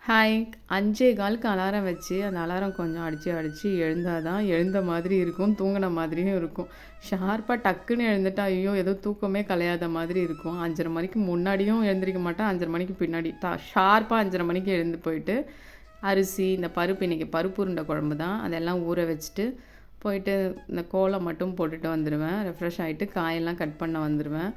Hi 5:15க்கு alarm வச்சு, அந்த alarm கொஞ்சம் அடிச்சு எழுந்தா தான் எழுந்த மாதிரி இருக்கும். தூங்குன மாதிரியும் இருக்கும். ஷார்ப்பா டக்குன்னு எழுந்துட்டா, ஐயோ! ஏதோ தூக்கமே கலையாத மாதிரி இருக்கும். 5:30 மணிக்கு முன்னாடியும் எழுந்திரிக்க மாட்டேன். 5:30 மணிக்கு பின்னாடி ஷார்ப்பா 5:30 மணிக்கு எழுந்து போயிட்டு, அரிசி, இந்த பருப்பு இன்னைக்கு பருப்பு உருண்டை குழம்பு தான். அதெல்லாம் ஊற வச்சுட்டு, போயிட்டு இந்த கோலம் மட்டும் போட்டுட்டு வந்துருவேன். ரெஃப்ரெஷ் ஆயிட்டு காயெல்லாம் கட் பண்ண வந்துருவேன்.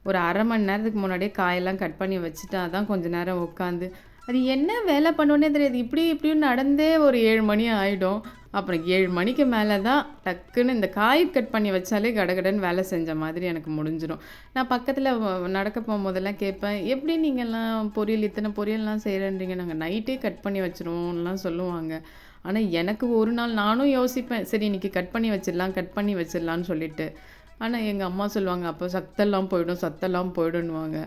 ஒரு 1/2 மணி நேரத்துக்கு முன்னாடியே காயெல்லாம் கட் பண்ணி வச்சுட்டா தான் கொஞ்ச நேரம் உட்காந்து அது என்ன வேலை பண்ணோன்னே தெரியாது. இப்படி இப்படியும் நடந்தே ஒரு 7 மணி ஆயிடும். அப்புறம் 7 மணிக்கு மேலே தான் டக்குன்னு இந்த காய் கட் பண்ணி வச்சாலே கடகடன்னு வேலை செஞ்ச மாதிரி எனக்கு முடிஞ்சிடும். நான் பக்கத்தில் நடக்க போகும்போதெல்லாம் கேட்பேன், எப்படி நீங்கள்லாம் பொரியல் இத்தனை பொரியல்லாம் செய்கிறேன்றீங்க? நாங்கள் நைட்டே கட் பண்ணி வச்சுருவோம்லாம் சொல்லுவாங்க. ஆனால் எனக்கு ஒரு நாள் நானும் யோசிப்பேன், சரி இன்னைக்கு கட் பண்ணி வச்சிடலான்னு சொல்லிட்டு. ஆனா எங்க அம்மா சொல்லுவாங்க, "அப்போ சத்தெல்லாம் போயிடுன்னுவாங்க."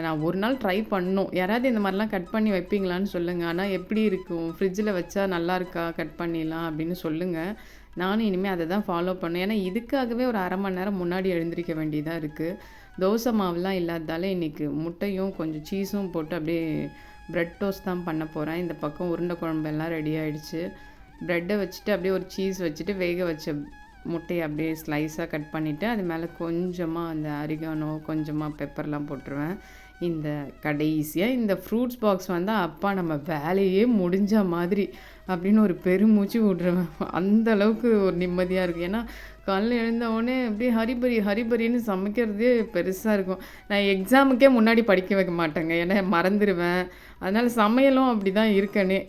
நான் ஒரு நாள் ட்ரை பண்ணணும். யாராவது இந்த மாரிலாம் கட் பண்ணி வைப்பீங்களான்னு சொல்லுங்க. ஆனா எப்படி இருக்கும்? ஃப்ரிட்ஜில வச்சா நல்லாயிருக்கா? கட் பண்ணிலாம் அப்படின்னு சொல்லுங்க. நானும் இனிமே அத தான் ஃபாலோ பண்ணேன். ஏன்னா இதுக்காகவே ஒரு 1/2 மணி நேரம் முன்னாடி எழுந்திரிக்க வேண்டியதா இருக்கு. தோசை மாவுலாம் இல்லாததால இன்னைக்கு முட்டையும், கொஞ்சம் சீஸும் போட்டு அப்படியே பிரெட் டோஸ்ட் தான் பண்ண போறேன். இந்த பக்கம் உருண்டை குழம்பு எல்லாம் ரெடி ஆயிடுச்சு. பிரெட்ட வச்சுட்டு அப்படியே ஒரு சீஸ் வச்சுட்டு வேக வச்ச முட்டைய அப்படியே ஸ்லைஸாக கட் பண்ணிவிட்டு அது மேலே கொஞ்சமாக அந்த அரிகானோ கொஞ்சமாக பெப்பர்லாம் போட்டுருவேன். இந்த கடைசியாக இந்த ஃப்ரூட்ஸ் பாக்ஸ் வந்தால் அப்பா நம்ம வேலையே முடிஞ்ச மாதிரி அப்படின்னு ஒரு பெருமூச்சு விட்ருவேன். அந்த அளவுக்கு ஒரு நிம்மதியாக இருக்கும். ஏன்னா காலைல எழுந்த உடனே அப்படியே ஹரிபரின்னு சமைக்கிறதே பெருசாக இருக்கும். நான் எக்ஸாமுக்கே முன்னாடி படிக்க வைக்க மாட்டேங்க. ஏன்னா மறந்துடுவேன். அதனால் சமையலும் அப்படி தான் இருக்கனே.